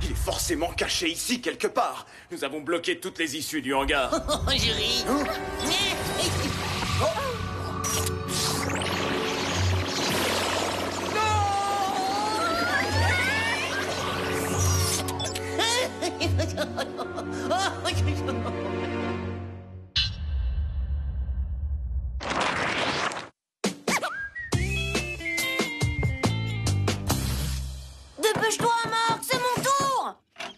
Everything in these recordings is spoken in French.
Il est forcément caché ici quelque part. Nous avons bloqué toutes les issues du hangar. Oh, Jerry. Dépêche-toi, Marc, c'est mon tour.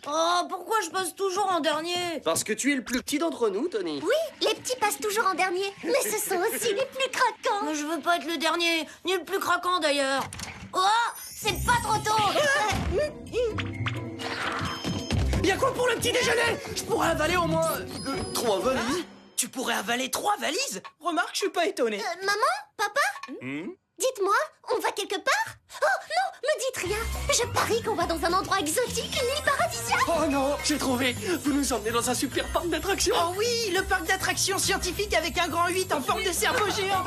Oh, pourquoi je passe toujours en dernier? Parce que tu es le plus petit d'entre nous, Tony. Oui, les petits passent toujours en dernier, mais ce sont aussi les plus craquants. Mais je veux pas être le dernier, ni le plus craquant d'ailleurs. Oh, c'est pas trop tôt. Bien quoi pour le petit déjeuner? Je pourrais avaler au moins 3 valises. Tu pourrais avaler 3 valises? Remarque, je suis pas étonné. Maman? Papa? Dites-moi, on va quelque part? Oh non, me dites rien. Je parie qu'on va dans un endroit exotique, une île paradisiaque. Oh non, j'ai trouvé. Vous nous emmenez dans un super parc d'attractions. Oh oui, le parc d'attractions scientifiques avec un grand 8 en forme de cerveau géant.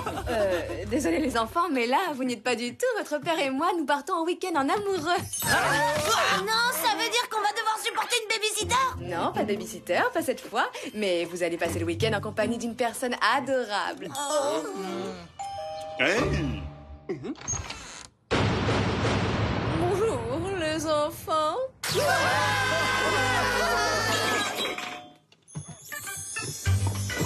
Désolé les enfants, mais là, vous n'y êtes pas du tout. Votre père et moi, nous partons en week-end en amoureux. Non, ça veut dire qu'on va devoir supporter une babysitter? Non, pas de babysitter, pas cette fois. Mais vous allez passer le week-end en compagnie d'une personne adorable. Hey. Bonjour, les enfants.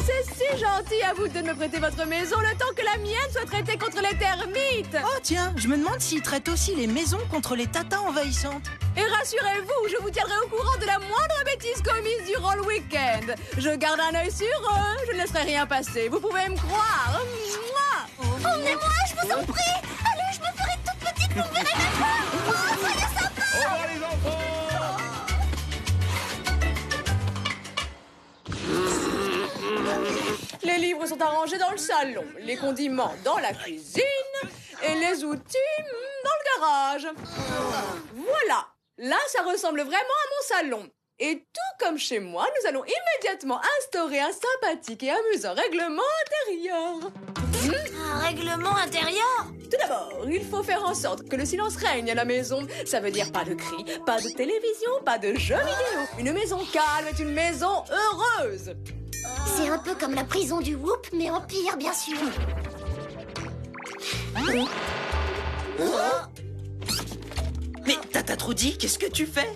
C'est si gentil à vous de me prêter votre maison le temps que la mienne soit traitée contre les termites. Oh tiens, je me demande s'ils traitent aussi les maisons contre les tatas envahissantes. Et rassurez-vous, je vous tiendrai au courant de la moindre bêtise commise durant le week-end. Je garde un œil sur eux, je ne laisserai rien passer. Vous pouvez me croire. Mouah. Emmenez-moi, je vous en prie. Allez, je me ferai toute petite, vous me verrez même pas. Oh, soyez sympa. Au revoir les enfants. Les livres sont arrangés dans le salon, les condiments dans la cuisine et les outils dans le garage. Voilà, là ça ressemble vraiment à mon salon. Et tout comme chez moi, nous allons immédiatement instaurer un sympathique et amusant règlement intérieur. Un règlement intérieur? Tout d'abord, il faut faire en sorte que le silence règne à la maison. Ça veut dire pas de cris, pas de télévision, pas de jeux vidéo. Une maison calme est une maison heureuse. C'est un peu comme la prison du Whoop, mais en pire, bien sûr. Mais Tata Trudy, qu'est-ce que tu fais?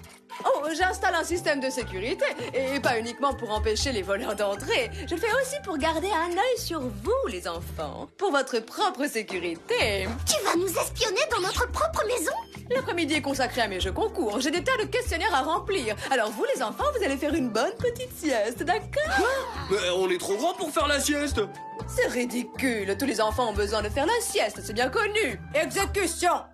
Oh, j'installe un système de sécurité, et pas uniquement pour empêcher les voleurs d'entrer. Je le fais aussi pour garder un œil sur vous, les enfants, pour votre propre sécurité. Tu vas nous espionner dans notre propre maison? L'après-midi est consacré à mes jeux concours. J'ai des tas de questionnaires à remplir. Alors vous, les enfants, vous allez faire une bonne petite sieste, d'accord? Mais on est trop grands pour faire la sieste. C'est ridicule. Tous les enfants ont besoin de faire la sieste, c'est bien connu. Exécution!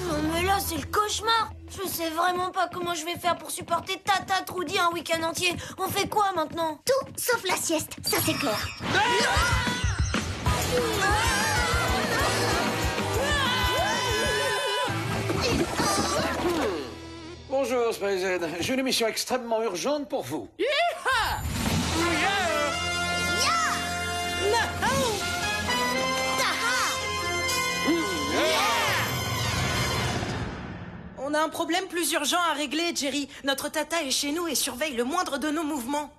Non mais là c'est le cauchemar. Je sais vraiment pas comment je vais faire pour supporter Tata Trudy un week-end entier. On fait quoi maintenant? Tout sauf la sieste, ça c'est clair. Bonjour, Spider. J'ai une mission extrêmement urgente pour vous. On a un problème plus urgent à régler, Jerry. Notre tata est chez nous et surveille le moindre de nos mouvements.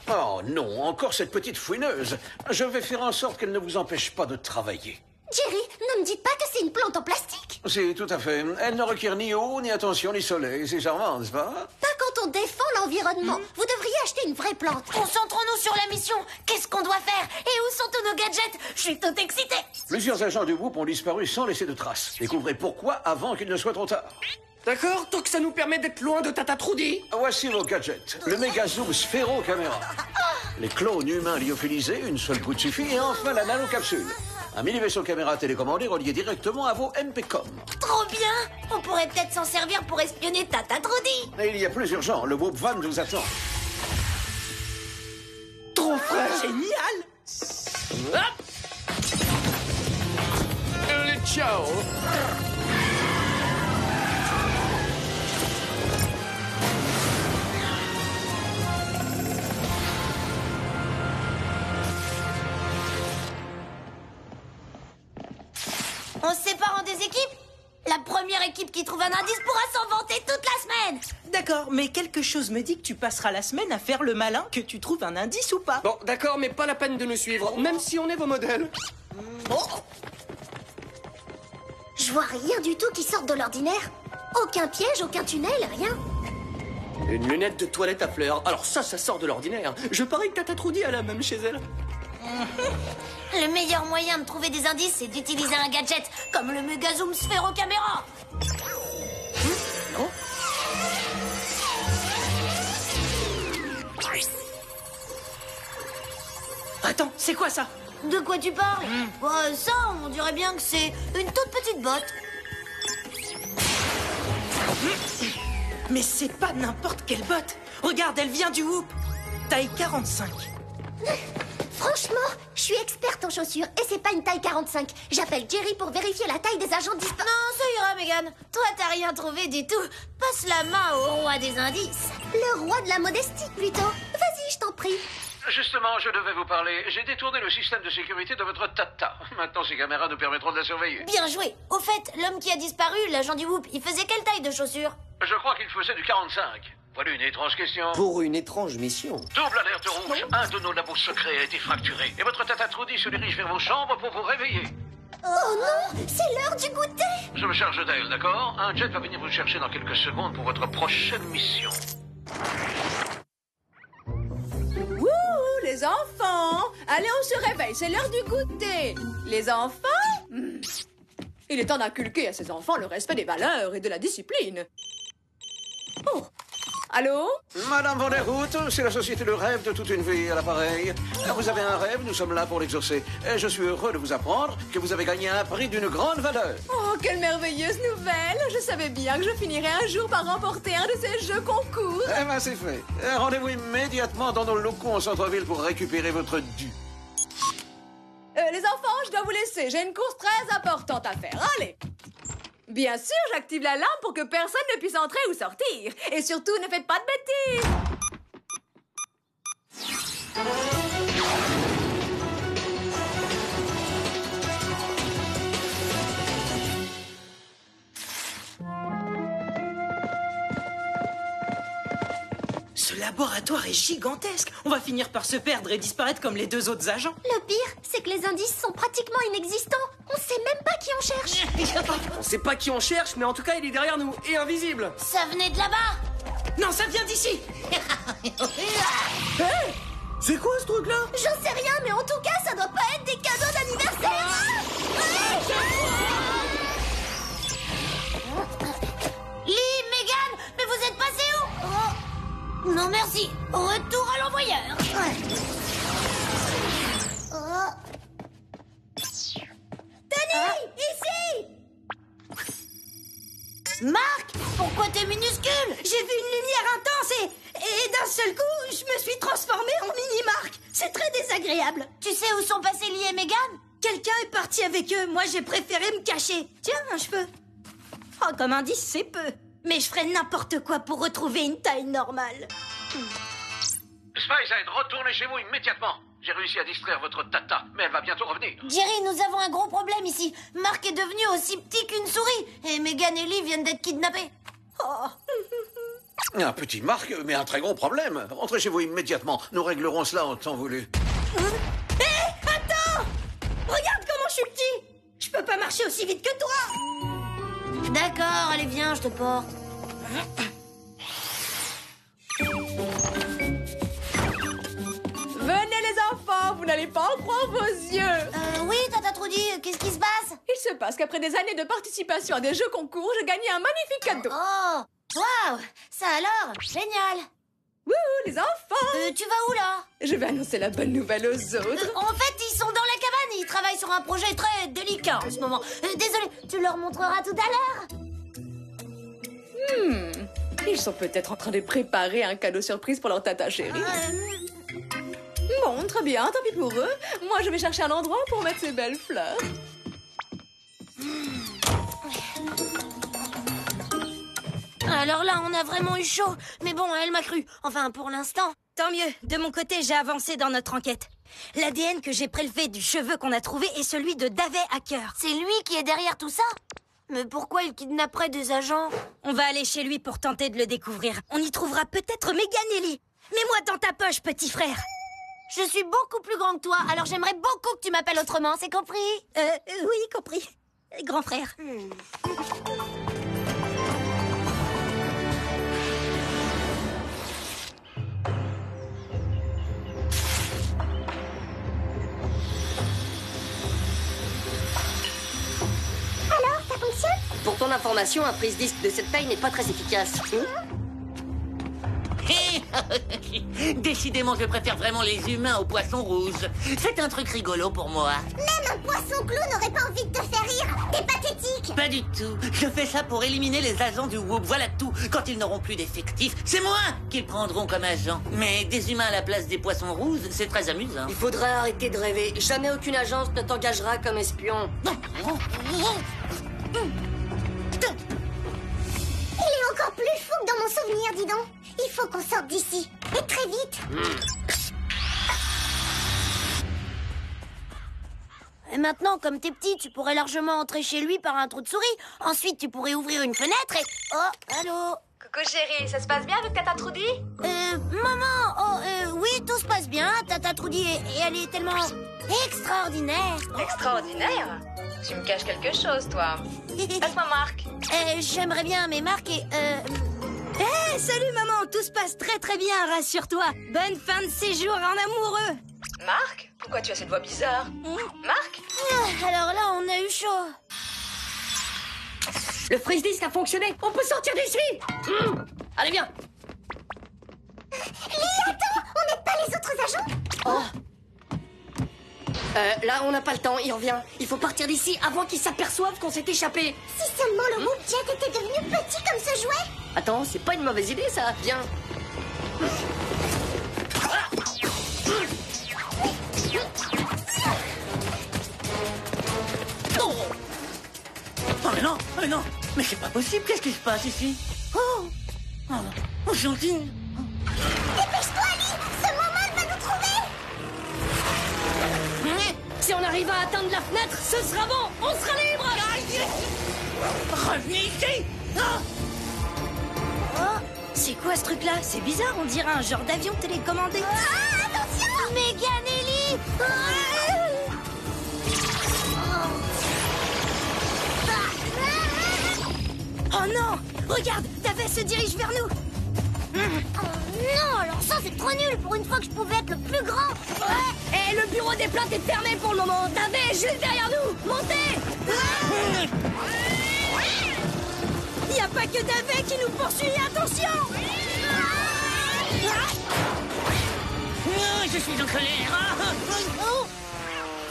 Oh non, encore cette petite fouineuse. Je vais faire en sorte qu'elle ne vous empêche pas de travailler. Jerry, ne me dites pas que c'est une plante en plastique. C'est tout à fait. Elle ne requiert ni eau, ni attention, ni soleil. C'est charmant, n'est-ce pas? Pas quand on défend l'environnement. Vous devriez acheter une vraie plante. Concentrons-nous sur la mission. Qu'est-ce qu'on doit faire? Et où sont tous nos gadgets? Je suis toute excitée. Plusieurs agents du groupe ont disparu sans laisser de traces. Découvrez pourquoi avant qu'il ne soit trop tard. D'accord, tant que ça nous permet d'être loin de Tata Trudy. Voici vos gadgets. Le méga zoom sphéro-caméra. Les clones humains lyophilisés, une seule goutte suffit. Et enfin la nanocapsule. Un mini-vaisseau caméra télécommandé relié directement à vos MPCOM. Trop bien. On pourrait peut-être s'en servir pour espionner Tata Trudy. Et il y a plus urgent, le Whoop Van vous attend. Trop frais. Génial. Hop. Allez, ciao. parents des équipes. La première équipe qui trouve un indice pourra s'en vanter toute la semaine. D'accord, mais quelque chose me dit que tu passeras la semaine à faire le malin, que tu trouves un indice ou pas. Bon, d'accord, mais pas la peine de nous suivre, même si on est vos modèles. Je vois rien du tout qui sorte de l'ordinaire. Aucun piège, aucun tunnel, rien. Une lunette de toilette à fleurs. Alors ça sort de l'ordinaire. Je parie que Tata Trudy a la même chez elle. Le meilleur moyen de trouver des indices, c'est d'utiliser un gadget comme le Megazoom Sphérocaméra. Non? Attends, c'est quoi ça? De quoi tu parles? Ça, on dirait bien que c'est une toute petite botte. Mais c'est pas n'importe quelle botte. Regarde, elle vient du Whoop. Taille 45. Franchement, je suis experte en chaussures et c'est pas une taille 45. J'appelle Jerry pour vérifier la taille des agents disparus. Non, ça ira, Megan. Toi, t'as rien trouvé du tout. Passe la main au roi des indices. Le roi de la modestie, plutôt. Vas-y, je t'en prie. Justement, je devais vous parler. J'ai détourné le système de sécurité de votre Tata. Maintenant, ces caméras nous permettront de la surveiller. Bien joué. Au fait, l'homme qui a disparu, l'agent du Whoop, il faisait quelle taille de chaussures? Je crois qu'il faisait du 45. Voilà une étrange question. Pour une étrange mission. Double alerte rouge. Un de nos labos secrets a été fracturé. Et votre Tata Trudy se dirige vers vos chambres pour vous réveiller. Oh non, c'est l'heure du goûter. Je me charge d'elle, d'accord? Un jet va venir vous chercher dans quelques secondes pour votre prochaine mission. Wouhou, les enfants! Allez, on se réveille, c'est l'heure du goûter. Les enfants? Il est temps d'inculquer à ces enfants le respect des valeurs et de la discipline. Oh, allô? Madame Van der Hout, c'est la société Le Rêve de toute une vie à l'appareil. Vous avez un rêve, nous sommes là pour l'exaucer. Et je suis heureux de vous apprendre que vous avez gagné un prix d'une grande valeur. Oh, quelle merveilleuse nouvelle! Je savais bien que je finirais un jour par remporter un de ces jeux concours. Eh ben, c'est fait. Rendez-vous immédiatement dans nos locaux en centre-ville pour récupérer votre dû. Les enfants, je dois vous laisser. J'ai une course très importante à faire. Allez! Bien sûr, j'active la lampe pour que personne ne puisse entrer ou sortir. Et surtout, ne faites pas de bêtises. Ce laboratoire est gigantesque. On va finir par se perdre et disparaître comme les deux autres agents. Le pire, c'est que les indices sont pratiquement inexistants. On sait même pas qui on cherche. On sait pas qui on cherche, mais en tout cas, il est derrière nous et invisible. Ça venait de là-bas. Non, ça vient d'ici. C'est quoi ce truc-là? J'en sais rien, mais en tout cas, ça doit pas être des cadeaux d'anniversaire. Lee, Megan, mais vous êtes passés où? Non, merci. Retour à l'envoyeur. Tenez, ici. Marc, pourquoi t'es minuscule? J'ai vu une lumière intense et d'un seul coup, je me suis transformée en mini-Marc. C'est très désagréable. Tu sais où sont passés Lee et Megan? Quelqu'un est parti avec eux. Moi, j'ai préféré me cacher. Tiens, un cheveu. Oh, comme indice, c'est peu. Mais je ferais n'importe quoi pour retrouver une taille normale. Spice-Head, retournez chez vous immédiatement. J'ai réussi à distraire votre Tata, mais elle va bientôt revenir. Jerry, nous avons un gros problème ici. Marc est devenu aussi petit qu'une souris. Et Megan et Lee viennent d'être kidnappés. Oh. Un petit Marc, mais un très gros problème. Rentrez chez vous immédiatement. Nous réglerons cela en temps voulu. Hé, attends! Regarde comment je suis petit. Je peux pas marcher aussi vite que toi. D'accord, allez, viens, je te porte. Venez les enfants, vous n'allez pas en croire vos yeux. Oui, Tata Trudy, qu'est-ce qui se passe? Il se passe qu'après des années de participation à des jeux concours, j'ai gagné un magnifique cadeau. Oh, waouh, ça alors, génial. Wouhou, les enfants! Tu vas où là? Je vais annoncer la bonne nouvelle aux autres. En fait, ils sont dans la cabane, ils travaillent sur un projet très délicat en ce moment. Désolé, tu leur montreras tout à l'heure. Ils sont peut-être en train de préparer un cadeau surprise pour leur tata chérie. Bon, très bien, tant pis pour eux. Moi, je vais chercher un endroit pour mettre ces belles fleurs. Alors là, on a vraiment eu chaud. Mais bon, elle m'a cru. Enfin, pour l'instant. Tant mieux. De mon côté, j'ai avancé dans notre enquête. L'ADN que j'ai prélevé du cheveu qu'on a trouvé est celui de Davey Hacker. C'est lui qui est derrière tout ça? Mais pourquoi il kidnapperait des agents? On va aller chez lui pour tenter de le découvrir. On y trouvera peut-être Megan Ellie. Mets-moi dans ta poche, petit frère. Je suis beaucoup plus grand que toi, alors j'aimerais beaucoup que tu m'appelles autrement, c'est compris? Oui, compris. Grand frère. Alors, ça fonctionne? Pour ton information, un prise-disque de cette taille n'est pas très efficace. Décidément, je préfère vraiment les humains aux poissons rouges. C'est un truc rigolo pour moi. Même un poisson clown n'aurait pas envie de te faire rire. T'es pathétique. Pas du tout. Je fais ça pour éliminer les agents du Whoop. Voilà tout. Quand ils n'auront plus d'effectifs, c'est moi qu'ils prendront comme agent. Mais des humains à la place des poissons rouges, c'est très amusant. Il faudra arrêter de rêver. Jamais aucune agence ne t'engagera comme espion. Il est encore plus fou que dans mon souvenir, dis donc. Il faut qu'on sorte d'ici. Et très vite. Et maintenant, comme t'es petit, tu pourrais largement entrer chez lui par un trou de souris. Ensuite, tu pourrais ouvrir une fenêtre et... Oh, allô? Coucou chérie, ça se passe bien avec Tata Trudy? Maman! Oh, oui, tout se passe bien. Tata Trudy, et elle est tellement extraordinaire. Extraordinaire? Tu me caches quelque chose, toi. Passe-moi Marc. J'aimerais bien, mais Marc est... Hé, salut maman, tout se passe très très bien, rassure-toi. Bonne fin de séjour en amoureux. Marc? Pourquoi tu as cette voix bizarre? Marc? Alors là, on a eu chaud. Le freeze-disque a fonctionné. On peut sortir d'ici. Allez, viens. Lee, attends. On n'aide pas les autres agents? Oh. Là, on n'a pas le temps. Il revient. Il faut partir d'ici avant qu'ils s'aperçoivent qu'on s'est échappé. Si seulement le Whoop Jet était devenu petit comme ce jouet. Attends, c'est pas une mauvaise idée, ça. Viens. Oh, mais non. Mais c'est pas possible. Qu'est-ce qui se passe ici? Oh, gentil. Dépêche-toi, Lee. Ce moment va nous trouver. Si on arrive à atteindre la fenêtre, ce sera bon. On sera libre. Revenez ici. C'est quoi ce truc-là? C'est bizarre, on dirait un genre d'avion télécommandé. Ah, attention! Megan Ellie! Oh non! Regarde, Davey se dirige vers nous. Oh non, alors ça c'est trop nul. Pour une fois que je pouvais être le plus grand. Et le bureau des plaintes est fermé pour le moment. Davey est juste derrière nous. Montez. Il n'y a pas que Davey qui nous poursuit, attention! Je suis en colère.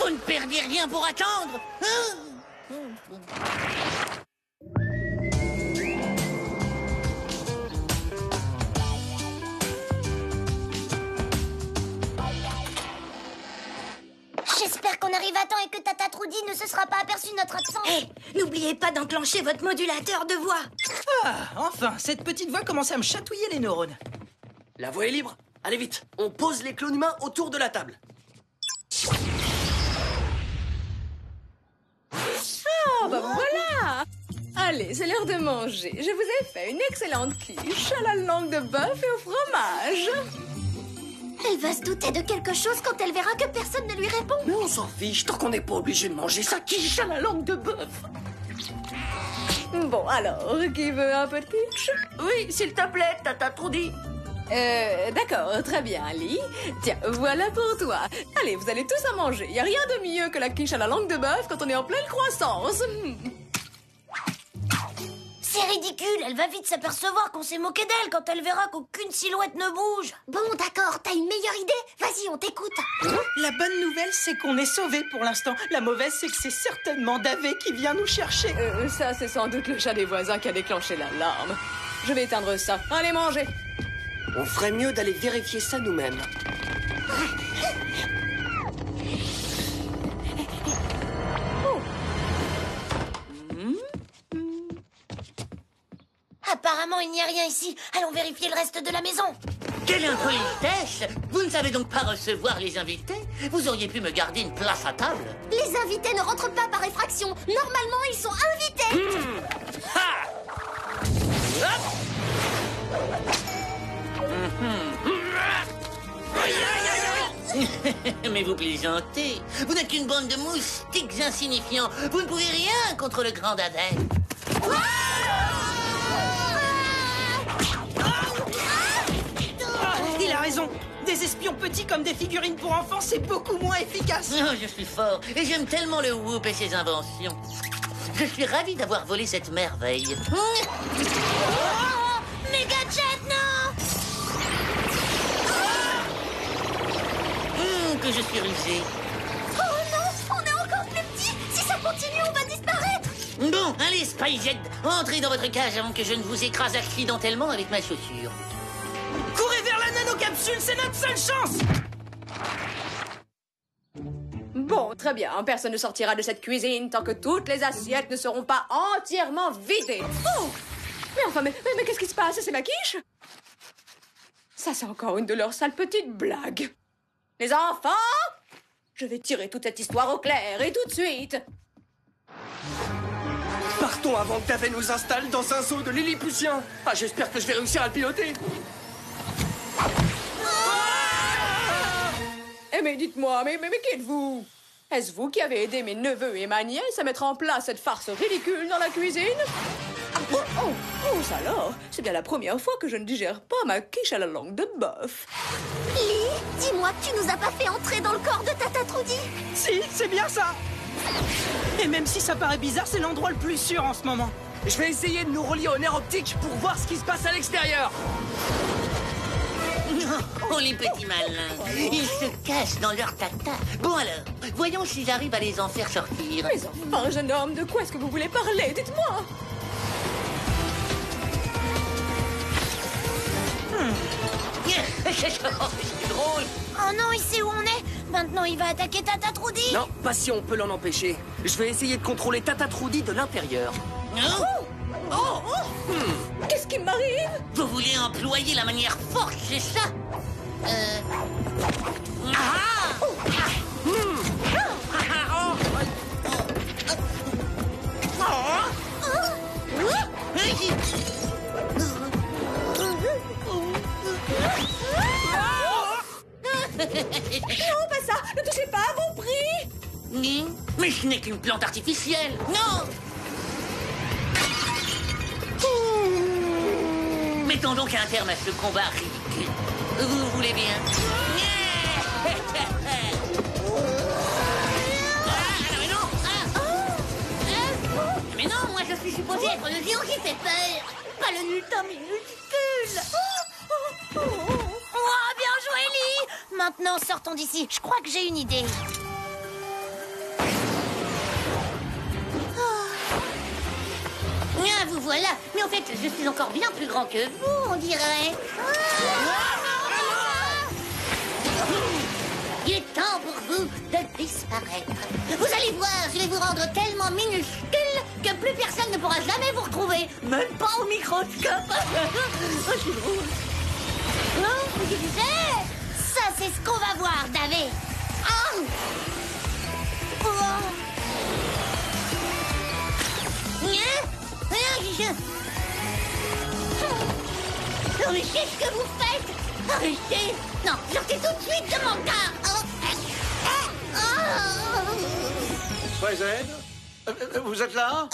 Vous ne perdez rien pour attendre. J'espère qu'on arrive à temps et que Tata Trudy ne se sera pas aperçue de notre absence. Hé, n'oubliez pas d'enclencher votre modulateur de voix. Ah, enfin, cette petite voix commence à me chatouiller les neurones. La voie est libre. Allez vite, on pose les clones humains autour de la table. Oh, bah voilà! Allez, c'est l'heure de manger. Je vous ai fait une excellente quiche à la langue de bœuf et au fromage. Elle va se douter de quelque chose quand elle verra que personne ne lui répond. Mais on s'en fiche, tant qu'on n'est pas obligé de manger sa quiche à la langue de bœuf. Bon, alors, qui veut un peu de quiche? Oui, s'il te plaît, Tata Trudy. D'accord, très bien, Ali. Tiens, voilà pour toi. Allez, vous allez tous à manger. Y a rien de mieux que la quiche à la langue de bœuf quand on est en pleine croissance. C'est ridicule, elle va vite s'apercevoir qu'on s'est moqué d'elle quand elle verra qu'aucune silhouette ne bouge. Bon, d'accord, t'as une meilleure idée? Vas-y, on t'écoute. La bonne nouvelle, c'est qu'on est sauvés pour l'instant. La mauvaise, c'est que c'est certainement Davey qui vient nous chercher. Ça, c'est sans doute le chat des voisins qui a déclenché l'alarme. Je vais éteindre ça. Allez, manger. On ferait mieux d'aller vérifier ça nous-mêmes. Apparemment, Apparemment, il n'y a rien ici. Allons vérifier le reste de la maison. Quelle impolitesse! Vous ne savez donc pas recevoir les invités? Vous auriez pu me garder une place à table. Les invités ne rentrent pas par effraction. Normalement, ils sont invités. Ha! Hop! Mais vous plaisantez. Vous n'êtes qu'une bande de moustiques insignifiants. Vous ne pouvez rien contre le grand Davet. Il a raison. Des espions petits comme des figurines pour enfants, c'est beaucoup moins efficace. Oh, je suis fort et j'aime tellement le Whoop et ses inventions. Je suis ravi d'avoir volé cette merveille. Megajet, non! Que je suis rusé. Oh non, on est encore plus petits. Si ça continue, on va disparaître. Bon, allez, Spyjet, entrez dans votre cage avant que je ne vous écrase accidentellement avec ma chaussure. Courez vers la nanocapsule, c'est notre seule chance. Bon, très bien. Personne ne sortira de cette cuisine tant que toutes les assiettes ne seront pas entièrement vidées. Oh! Mais enfin, mais qu'est-ce qui se passe? C'est ma quiche? Ça, c'est encore une de leurs sales petites blagues. Les enfants, je vais tirer toute cette histoire au clair et tout de suite. Partons avant que Davet nous installe dans un zoo de Lilliputiens. Ah, j'espère que je vais réussir à le piloter. Eh mais dites-moi, mais qui êtes-vous? Est-ce vous qui avez aidé mes neveux et ma nièce à mettre en place cette farce ridicule dans la cuisine? Oh, ça alors, c'est bien la première fois que je ne digère pas ma quiche à la langue de bœuf. Lee, dis-moi que tu nous as pas fait entrer dans le corps de Tata Trudy. Si, c'est bien ça. Et même si ça paraît bizarre, c'est l'endroit le plus sûr en ce moment. Je vais essayer de nous relier au nerf optique pour voir ce qui se passe à l'extérieur. Oh, les petits malins. Ils se cachent dans leur tata. Bon alors, voyons si j'arrive à les en faire sortir. Mais enfin, jeune homme, de quoi est-ce que vous voulez parler? Dites-moi. C'est drôle. Oh non, il sait où on est. Maintenant, il va attaquer Tata Trudy. Non, pas si on peut l'en empêcher. Je vais essayer de contrôler Tata Trudy de l'intérieur. Qu'est-ce qui m'arrive? Vous voulez employer la manière forte, c'est ça? Non, pas ça. Ne touchez pas à mon prix. Mais ce n'est qu'une plante artificielle. Non. Mettons donc un terme à ce combat ridicule. Vous voulez bien? Mais non, moi je suis supposé être le géant qui fait peur, pas le lutin minuscule. Oh, bien joué, Lee. Maintenant, sortons d'ici. Je crois que j'ai une idée. Ah, vous voilà. Mais en fait, je suis encore bien plus grand que vous, on dirait. Il est temps pour vous de disparaître. Vous allez voir, je vais vous rendre tellement minuscule que plus personne ne pourra jamais vous retrouver. Même pas au microscope. Oh, c'est drôle. Oh, je disais, ça, c'est ce qu'on va voir, Davet. Oh. Non, mais qu'est-ce que vous faites? Arrêtez! Non, sortez tout de suite de mon corps! Spyjet, vous êtes là?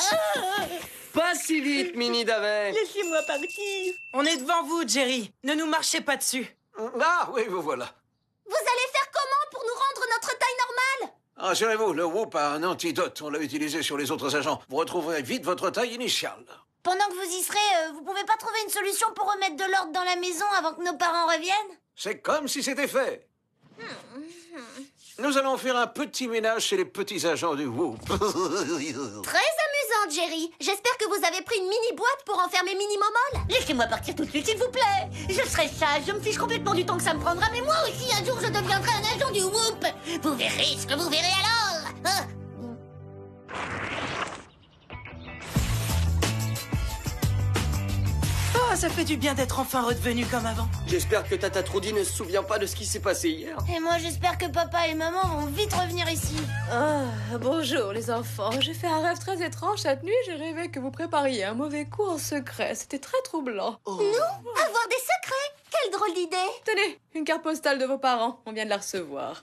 Pas si vite, Mini Davet. Laissez-moi partir. On est devant vous, Jerry. Ne nous marchez pas dessus. Ah, oui, vous voilà. Vous allez faire comment pour nous rendre notre taille normale? Rassurez-vous, le Whoop a un antidote. On l'a utilisé sur les autres agents. Vous retrouverez vite votre taille initiale. Pendant que vous y serez, vous pouvez pas trouver une solution pour remettre de l'ordre dans la maison avant que nos parents reviennent? C'est comme si c'était fait. Nous allons faire un petit ménage chez les petits agents du Whoop. Très amusant, Jerry. J'espère que vous avez pris une mini-boîte pour enfermer Mini-Momol. Laissez-moi partir tout de suite, s'il vous plaît. Je serai sage, je me fiche complètement du temps que ça me prendra, mais moi aussi, un jour, je deviendrai un agent du Whoop. Vous verrez ce que vous verrez alors. ça fait du bien d'être enfin redevenu comme avant. J'espère que Tata Trudy ne se souvient pas de ce qui s'est passé hier. Et moi, j'espère que papa et maman vont vite revenir ici. Ah, bonjour les enfants. J'ai fait un rêve très étrange cette nuit. J'ai rêvé que vous prépariez un mauvais coup en secret. C'était très troublant. Nous? Avoir des secrets? Quelle drôle d'idée! Tenez, une carte postale de vos parents. On vient de la recevoir.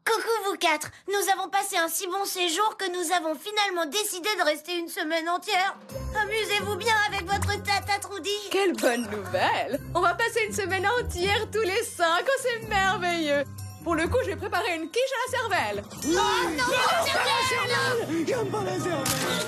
Coucou vous quatre. Nous avons passé un si bon séjour que nous avons finalement décidé de rester une semaine entière. Amusez-vous bien avec votre Tata Trudy. Quelle bonne nouvelle! On va passer une semaine entière tous les 5. Oh, c'est merveilleux! Pour le coup, je vais préparer une quiche à la cervelle. Oh non, J'aime pas la cervelle.